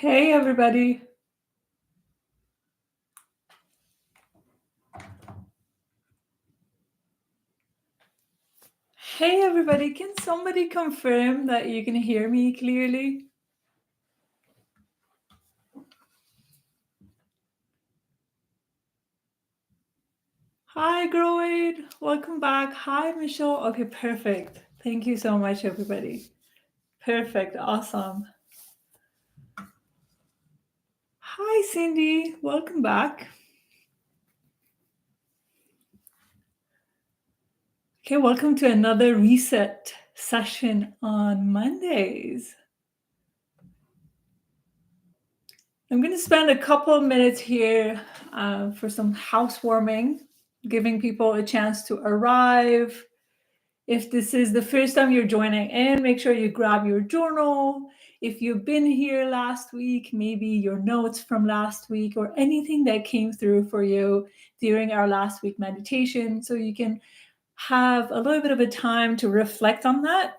Hey, everybody. Hey, everybody. Can somebody confirm that you can hear me clearly? Hi, Groid. Welcome back. Hi, Michelle. Okay, perfect. Thank you so much, everybody. Perfect. Awesome. Hi, Cindy. Welcome back. Okay, welcome to another reset session on Mondays. I'm going to spend a couple of minutes here for some housewarming, giving people a chance to arrive. If this is the first time you're joining in, make sure you grab your journal. If you've been here last week, maybe your notes from last week or anything that came through for you during our last week meditation, so you can have a little bit of a time to reflect on that.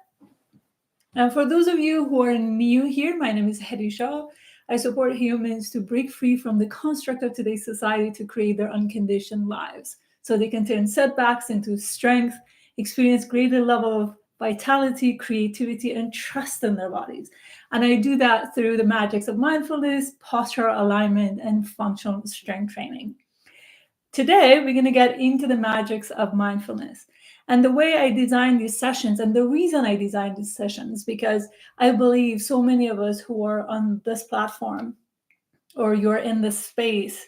And for those of you who are new here, my name is Hedy Shah. I support humans to break free from the construct of today's society to create their unconditioned lives so they can turn setbacks into strength, experience greater level of vitality, creativity, and trust in their bodies. And I do that through the magics of mindfulness, postural alignment, and functional strength training. Today, we're going to get into the magics of mindfulness. And the way I design these sessions, and the reason I design these sessions, because I believe so many of us who are on this platform or you're in this space,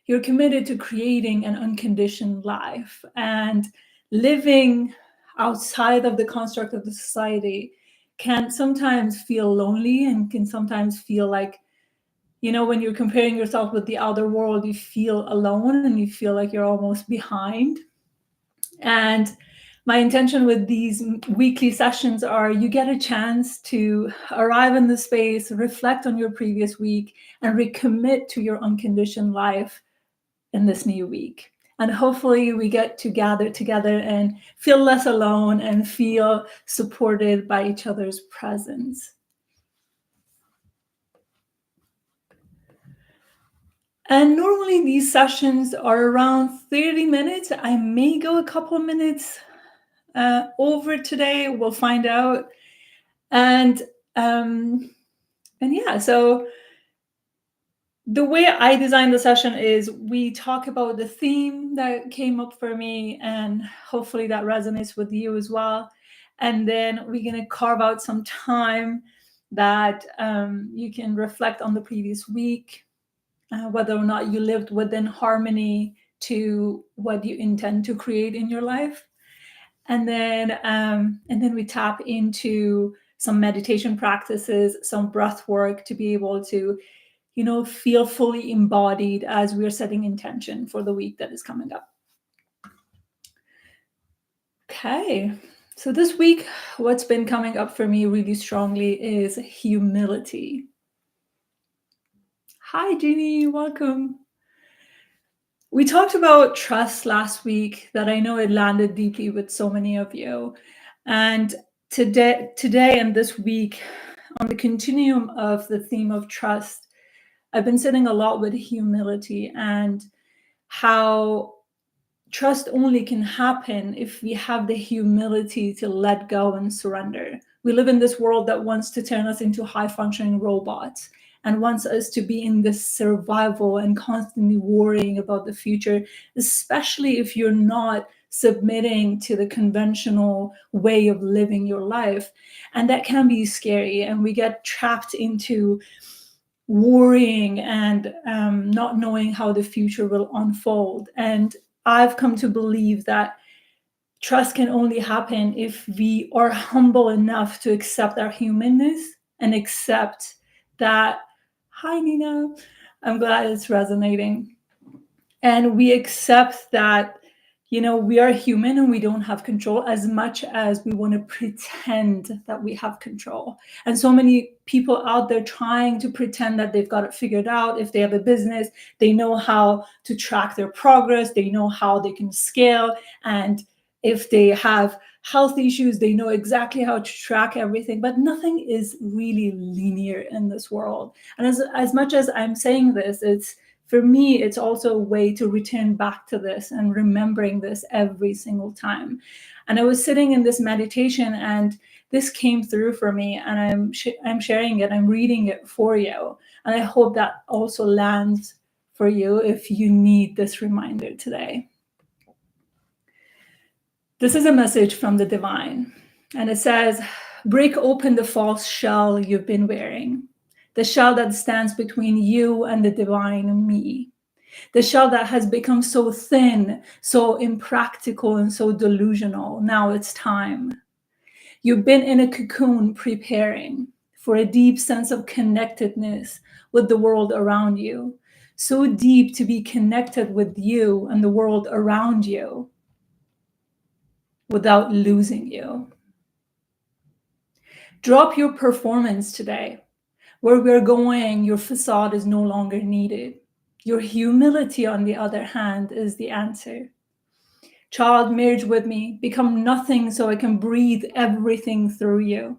you're committed to creating an unconditioned life and living outside of the construct of the society can sometimes feel lonely and can sometimes feel like, when you're comparing yourself with the outer world, you feel alone and you feel like you're almost behind. And my intention with these weekly sessions are you get a chance to arrive in the space, reflect on your previous week, and recommit to your unconditioned life in this new week. And hopefully we get to gather together and feel less alone and feel supported by each other's presence. And normally these sessions are around 30 minutes. I may go a couple of minutes over today. We'll find out. And yeah, so the way I design the session is we talk about the theme that came up for me, and hopefully that resonates with you as well. And then we're going to carve out some time that you can reflect on the previous week, whether or not you lived within harmony to what you intend to create in your life. And then we tap into some meditation practices, some breath work to be able to, feel fully embodied as we're setting intention for the week that is coming up. Okay. So this week, what's been coming up for me really strongly is humility. Hi, Jeannie. Welcome. We talked about trust last week that I know it landed deeply with so many of you. And today and this week, on the continuum of the theme of trust, I've been sitting a lot with humility and how trust only can happen if we have the humility to let go and surrender. We live in this world that wants to turn us into high functioning robots and wants us to be in this survival and constantly worrying about the future, especially if you're not submitting to the conventional way of living your life. And that can be scary. And we get trapped into worrying and not knowing how the future will unfold. And I've come to believe that trust can only happen if we are humble enough to accept our humanness and accept that, hi, Nina, I'm glad it's resonating. And we accept that, we are human and we don't have control as much as we want to pretend that we have control. And so many people out there trying to pretend that they've got it figured out. If they have a business, they know how to track their progress, they know how they can scale. And if they have health issues, they know exactly how to track everything, but nothing is really linear in this world. And as much as I'm saying this, it's for me, it's also a way to return back to this and remembering this every single time. And I was sitting in this meditation and this came through for me, and I'm sharing it, I'm reading it for you. And I hope that also lands for you if you need this reminder today. This is a message from the divine, and it says, break open the false shell you've been wearing, the shell that stands between you and the divine me, the shell that has become so thin, so impractical, and so delusional. Now it's time. You've been in a cocoon preparing for a deep sense of connectedness with the world around you, so deep to be connected with you and the world around you without losing you. Drop your performance today. Where we're going, your facade is no longer needed. Your humility, on the other hand, is the answer. Child, merge with me, become nothing so I can breathe everything through you.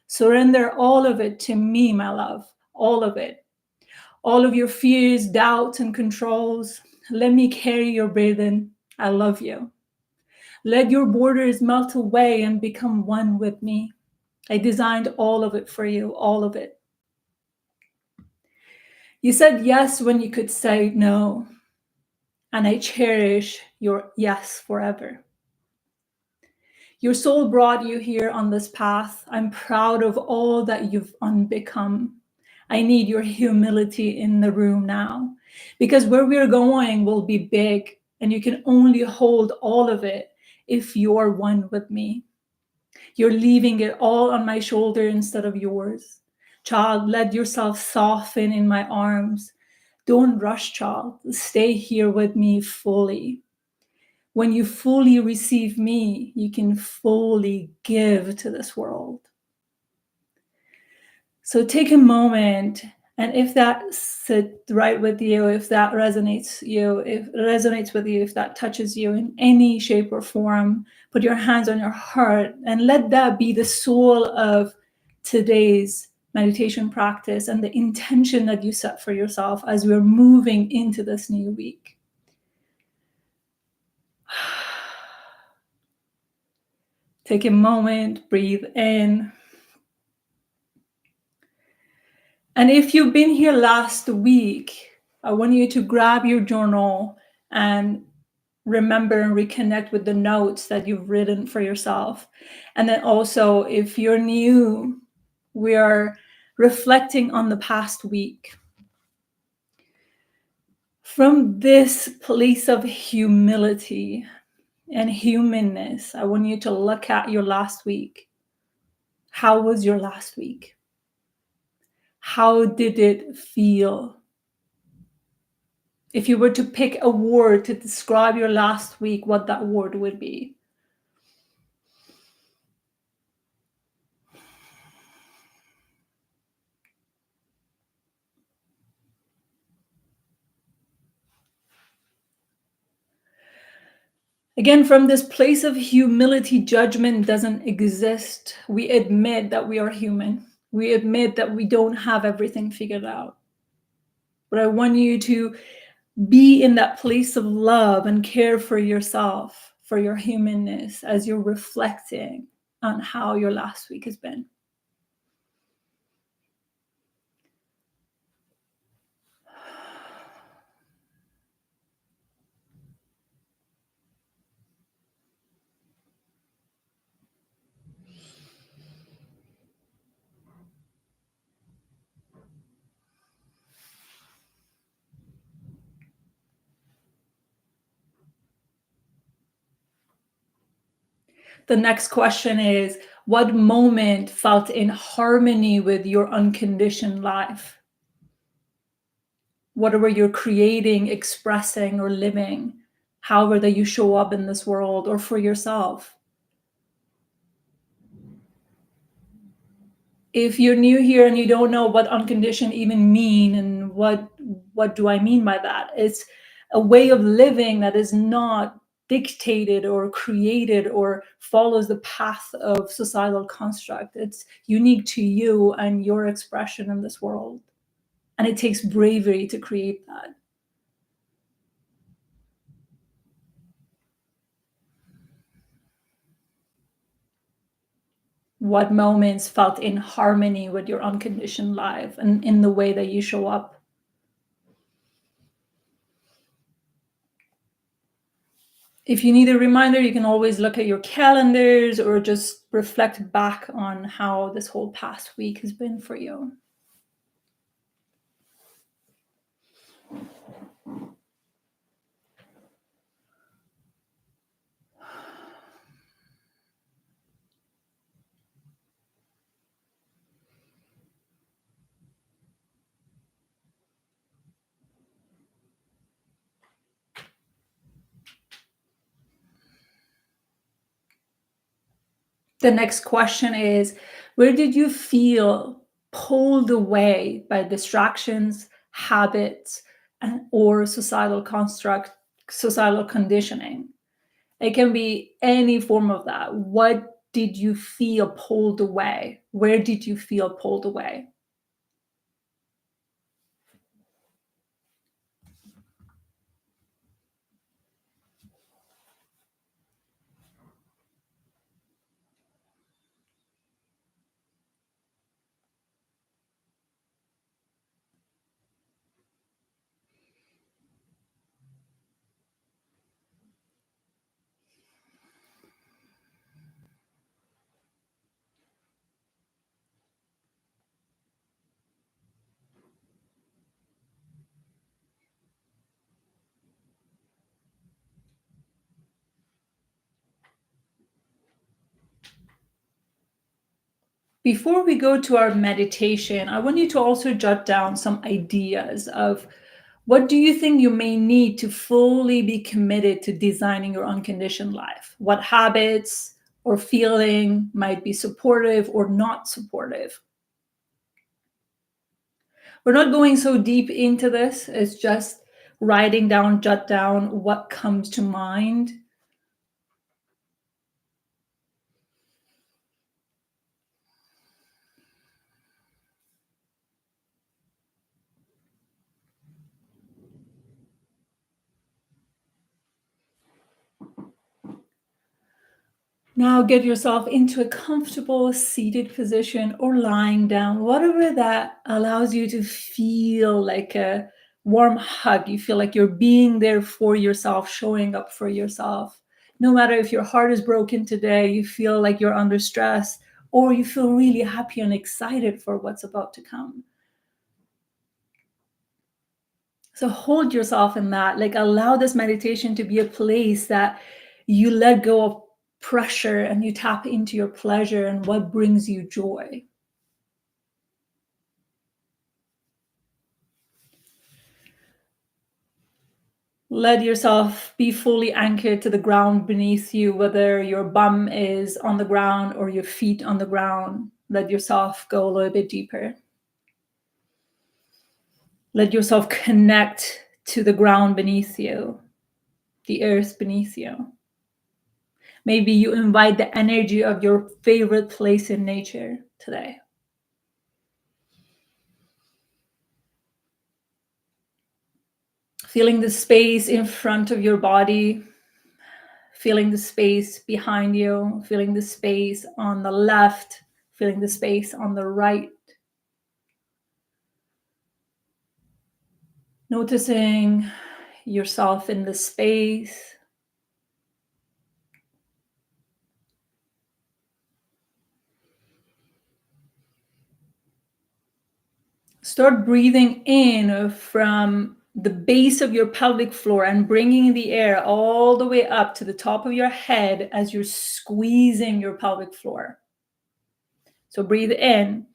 Surrender all of it to me, my love, all of it. All of your fears, doubts, and controls. Let me carry your burden. I love you. Let your borders melt away and become one with me. I designed all of it for you, all of it. You said yes when you could say no, and I cherish your yes forever. Your soul brought you here on this path. I'm proud of all that you've unbecome. I need your humility in the room now, because where we're going will be big, and you can only hold all of it if you're one with me. You're leaving it all on my shoulder instead of yours. Child, let yourself soften in my arms. Don't rush, child. Stay here with me fully. When you fully receive me, you can fully give to this world. So take a moment, and if that sits right with you, if that resonates with you, if that touches you in any shape or form, put your hands on your heart and let that be the soul of today's meditation practice and the intention that you set for yourself as we're moving into this new week. Take a moment, breathe in. And if you've been here last week, I want you to grab your journal and remember and reconnect with the notes that you've written for yourself. And then also, if you're new, we are reflecting on the past week. From this place of humility and humanness, I want you to look at your last week. How was your last week? How did it feel? If you were to pick a word to describe your last week, what that word would be. Again, from this place of humility, judgment doesn't exist. We admit that we are human. We admit that we don't have everything figured out. But I want you to be in that place of love and care for yourself, for your humanness, as you're reflecting on how your last week has been. The next question is, what moment felt in harmony with your unconditioned life? Whatever you're creating, expressing, or living, however that you show up in this world or for yourself. If you're new here and you don't know what unconditioned even mean and what do I mean by that? It's a way of living that is not dictated or created or follows the path of societal construct. It's unique to you and your expression in this world. And it takes bravery to create that. What moments felt in harmony with your unconditioned life and in the way that you show up? If you need a reminder, you can always look at your calendars or just reflect back on how this whole past week has been for you. The next question is, where did you feel pulled away by distractions, habits, or societal construct, societal conditioning? It can be any form of that. What did you feel pulled away? Where did you feel pulled away? Before we go to our meditation, I want you to also jot down some ideas of what do you think you may need to fully be committed to designing your unconditioned life? What habits or feeling might be supportive or not supportive? We're not going so deep into this. It's just writing down, jot down what comes to mind. Now get yourself into a comfortable seated position or lying down, whatever that allows you to feel like a warm hug. You feel like you're being there for yourself, showing up for yourself. No matter if your heart is broken today, you feel like you're under stress, or you feel really happy and excited for what's about to come. So hold yourself in that. Like allow this meditation to be a place that you let go of pressure and you tap into your pleasure and what brings you joy. Let yourself be fully anchored to the ground beneath you, whether your bum is on the ground or your feet on the ground. Let yourself go a little bit deeper. Let yourself connect to the ground beneath you, the earth beneath you. Maybe you invite the energy of your favorite place in nature today. Feeling the space in front of your body, feeling the space behind you, feeling the space on the left, feeling the space on the right. Noticing yourself in the space. Start breathing in from the base of your pelvic floor and bringing the air all the way up to the top of your head as you're squeezing your pelvic floor. So breathe in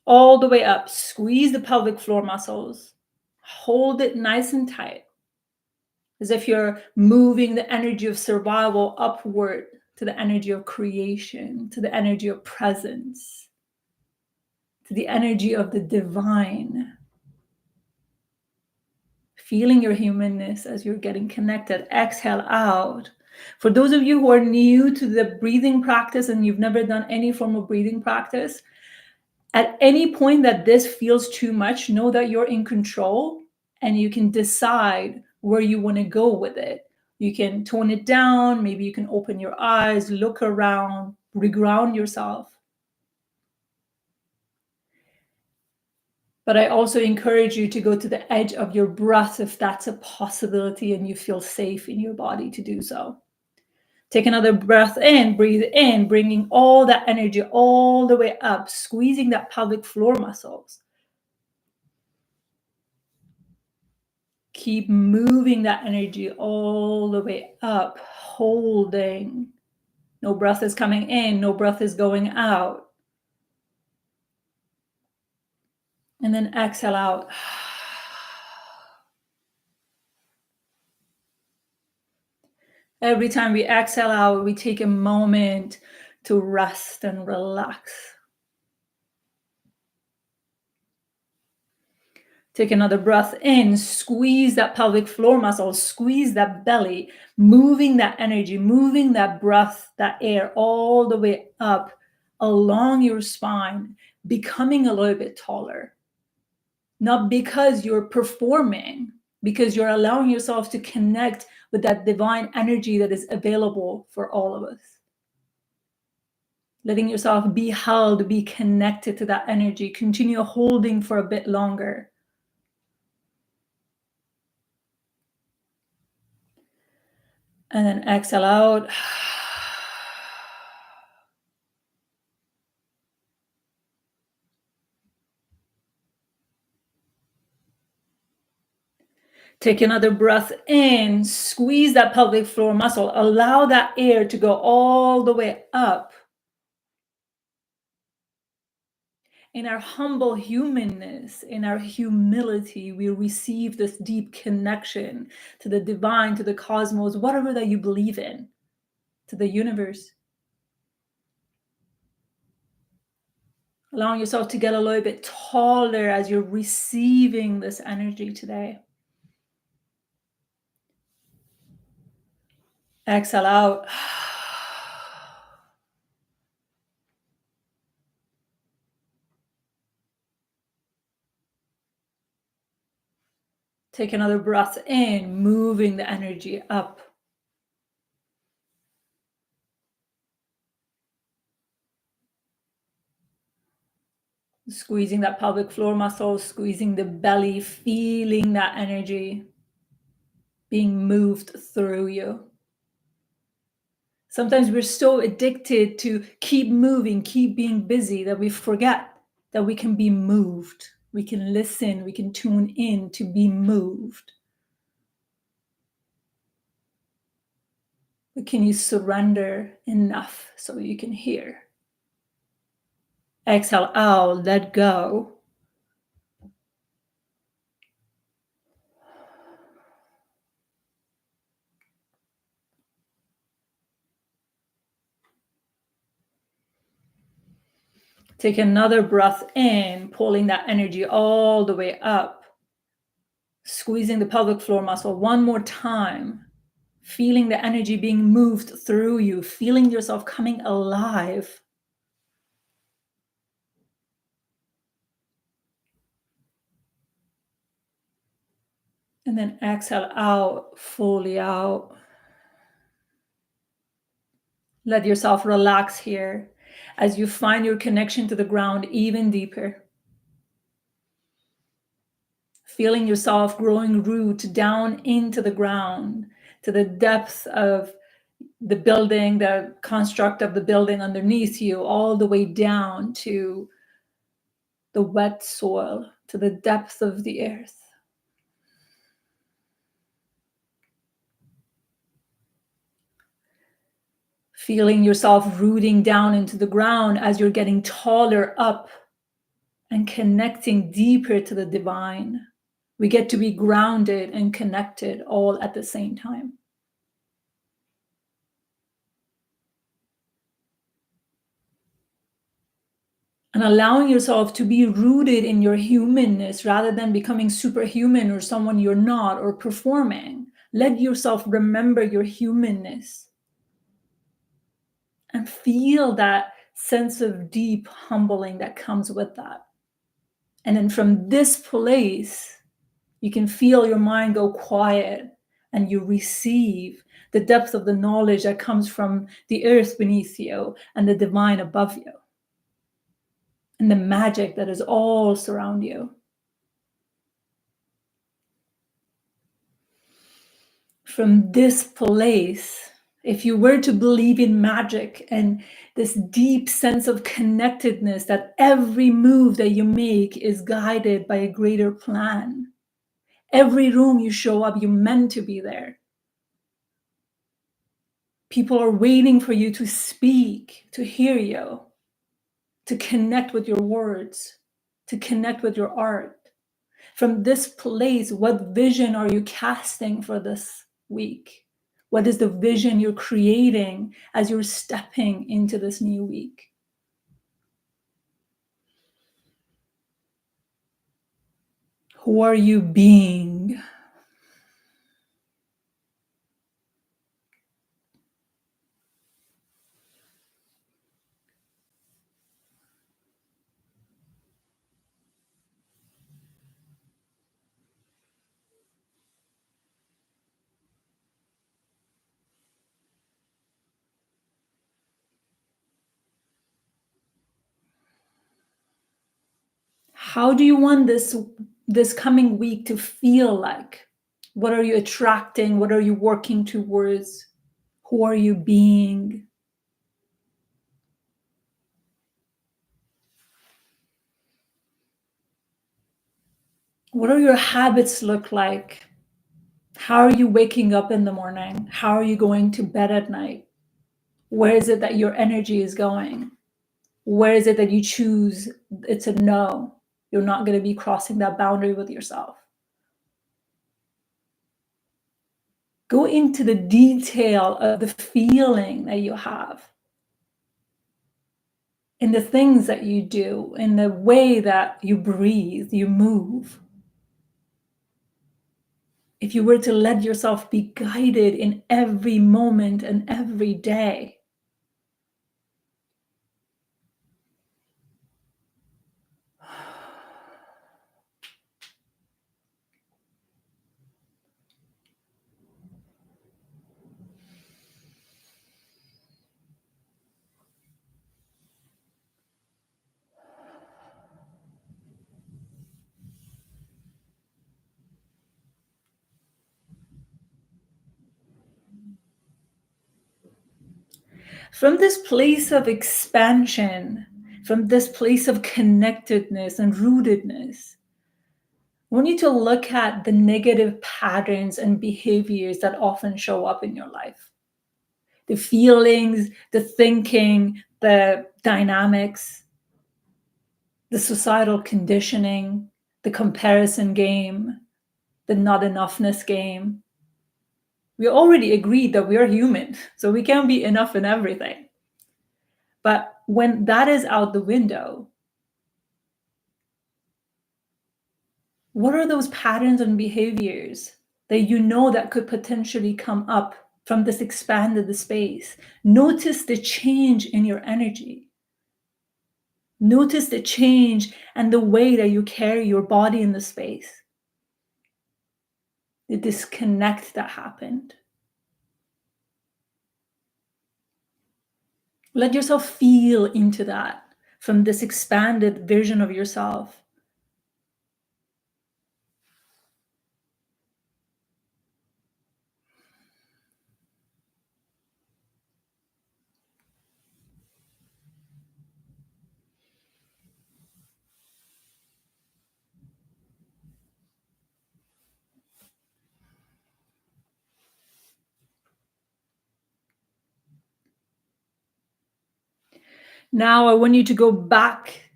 all the way up. Squeeze the pelvic floor muscles. Hold it nice and tight, as if you're moving the energy of survival upward to the energy of creation, to the energy of presence, to the energy of the divine. feeling your humanness as you're getting connected. Exhale out. For those of you who are new to the breathing practice and you've never done any form of breathing practice, at any point that this feels too much, know that you're in control and you can decide where you want to go with it. You can tone it down. Maybe you can open your eyes, look around, reground yourself. But I also encourage you to go to the edge of your breath if that's a possibility and you feel safe in your body to do so. Take another breath in, breathe in, bringing all that energy all the way up, squeezing that pelvic floor muscles. Keep moving that energy all the way up, holding. No breath is coming in, no breath is going out. And then exhale out. Every time we exhale out, we take a moment to rest and relax. Take another breath in, squeeze that pelvic floor muscle, squeeze that belly, moving that energy, moving that breath, that air all the way up along your spine, becoming a little bit taller. Not because you're performing, because you're allowing yourself to connect with that divine energy that is available for all of us. Letting yourself be held, be connected to that energy. Continue holding for a bit longer. And then exhale out. Take another breath in, squeeze that pelvic floor muscle, allow that air to go all the way up. In our humble humanness, in our humility, we receive this deep connection to the divine, to the cosmos, whatever that you believe in, to the universe. Allowing yourself to get a little bit taller as you're receiving this energy today. Exhale out. Take another breath in, moving the energy up. Squeezing that pelvic floor muscle, squeezing the belly, feeling that energy being moved through you. Sometimes we're so addicted to keep moving, keep being busy that we forget that we can be moved. We can listen, we can tune in to be moved. But can you surrender enough so you can hear? Exhale out, let go. Take another breath in, pulling that energy all the way up. Squeezing the pelvic floor muscle one more time. Feeling the energy being moved through you, feeling yourself coming alive. And then exhale out, fully out. Let yourself relax here as you find your connection to the ground even deeper. Feeling yourself growing root down into the ground, to the depth of the building, the construct of the building underneath you, all the way down to the wet soil, to the depth of the earth. Feeling yourself rooting down into the ground as you're getting taller up and connecting deeper to the divine. We get to be grounded and connected all at the same time. and allowing yourself to be rooted in your humanness rather than becoming superhuman or someone you're not or performing. Let yourself remember your humanness and feel that sense of deep humbling that comes with that. And then from this place, you can feel your mind go quiet and you receive the depth of the knowledge that comes from the earth beneath you and the divine above you and the magic that is all surround you. From this place, if you were to believe in magic and this deep sense of connectedness that every move that you make is guided by a greater plan, every room you show up, you're meant to be there. People are waiting for you to speak, to hear you, to connect with your words, to connect with your art. From this place, what vision are you casting for this week? What is the vision you're creating as you're stepping into this new week? Who are you being? How do you want this coming week to feel like? What are you attracting? What are you working towards? Who are you being? What are your habits look like? How are you waking up in the morning? How are you going to bed at night? Where is it that your energy is going? Where is it that you choose it's a no? You're not going to be crossing that boundary with yourself. Go into the detail of the feeling that you have in the things that you do, in the way that you breathe, you move. If you were to let yourself be guided in every moment and every day, from this place of expansion, from this place of connectedness and rootedness, I want you to look at the negative patterns and behaviors that often show up in your life. The feelings, the thinking, the dynamics, the societal conditioning, the comparison game, the not enoughness game. We already agreed that we are human, so we can't be enough in everything. But when that is out the window, what are those patterns and behaviors that you know that could potentially come up from this expanded space? Notice the change in your energy. Notice the change and the way that you carry your body in the space. The disconnect that happened. Let yourself feel into that from this expanded version of yourself. Now I want you to go back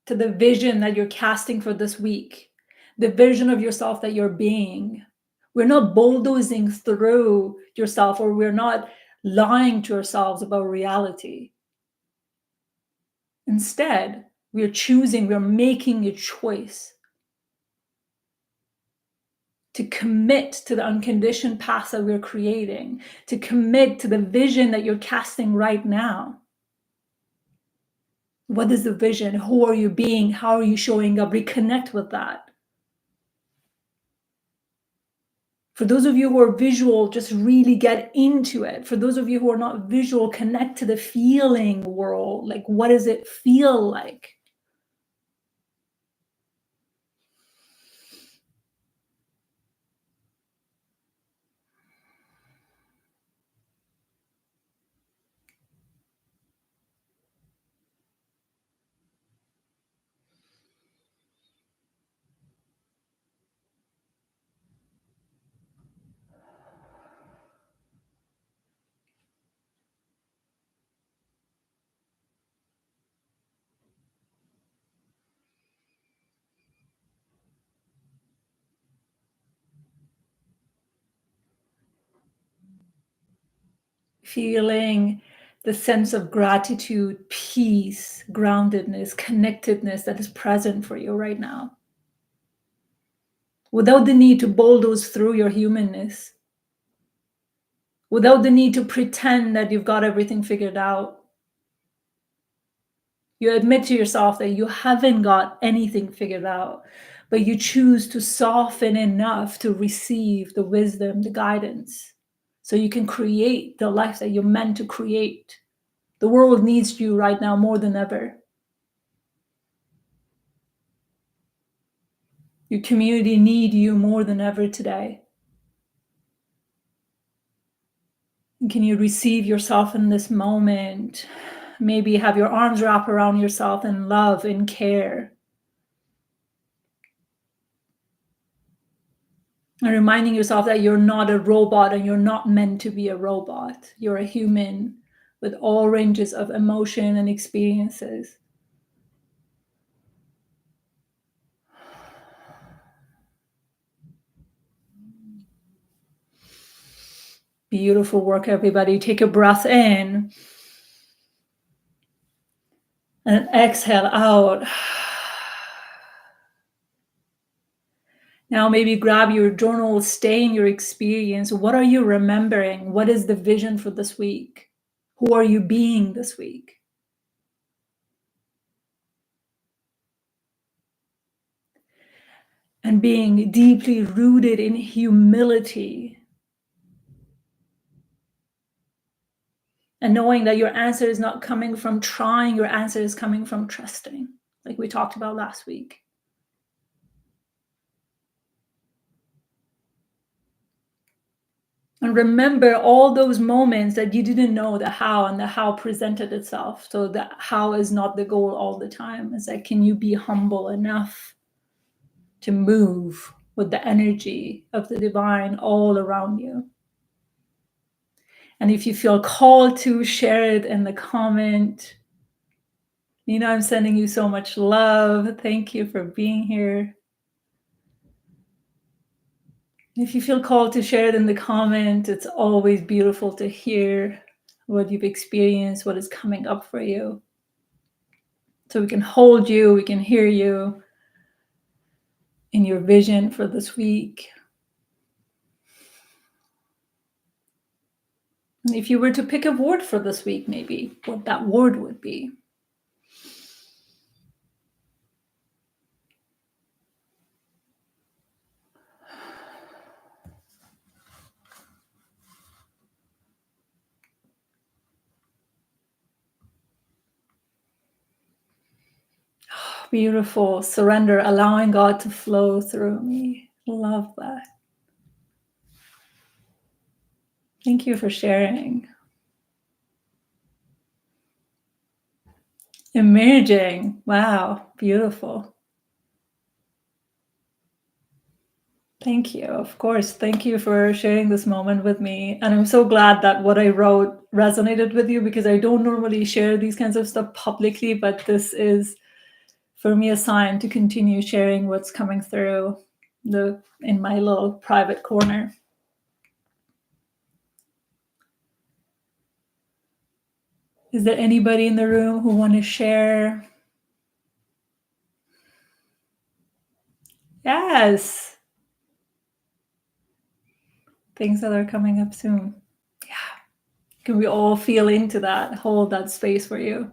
to the vision that you're casting for this week, the vision of yourself that you're being. We're not bulldozing through yourself, or we're not lying to ourselves about reality. Instead, We're choosing, we're making a choice to commit to the unconditioned path that we're creating, to commit to the vision that you're casting right now. What is the vision? Who are you being? How are you showing up? Reconnect with that. For those of you who are visual, just really get into it. For those of you who are not visual, connect to the feeling world. Like, what does it feel like? Feeling the sense of gratitude, peace, groundedness, connectedness that is present for you right now, without the need to bulldoze through your humanness, without the need to pretend that you've got everything figured out. You admit to yourself that you haven't got anything figured out, but you choose to soften enough to receive the wisdom, the guidance, so you can create the life that you're meant to create. The world needs you right now more than ever. Your community need you more than ever today. And can you receive yourself in this moment? Maybe have your arms wrap around yourself in love and care. And reminding yourself that you're not a robot and you're not meant to be a robot. You're a human with all ranges of emotion and experiences. Beautiful work, everybody. Take a breath in and exhale out. Now maybe grab your journal, stay in your experience. What are you remembering? What is the vision for this week? Who are you being this week? And being deeply rooted in humility. And knowing that your answer is not coming from trying, your answer is coming from trusting, like we talked about last week. And remember all those moments that you didn't know the how, and the how presented itself. So the how is not the goal all the time. It's like, can you be humble enough to move with the energy of the divine all around you? And if you feel called to, share it in the comment. Nina, I'm sending you so much love. Thank you for being here. If you feel called to share it in the comment, it's always beautiful to hear what you've experienced, what is coming up for you. So we can hold you, we can hear you in your vision for this week. And if you were to pick a word for this week, maybe what that word would be. Beautiful. Surrender, allowing God to flow through me. Love that. Thank you for sharing. Emerging. Wow. Beautiful. Thank you. Of course. Thank you for sharing this moment with me. And I'm so glad that what I wrote resonated with you, because I don't normally share these kinds of stuff publicly, but this is for me a sign to continue sharing what's coming through in my little private corner. Is there anybody in the room who want to share Yes. Things that are coming up soon. Yeah. Can we all feel into that, hold that space for you?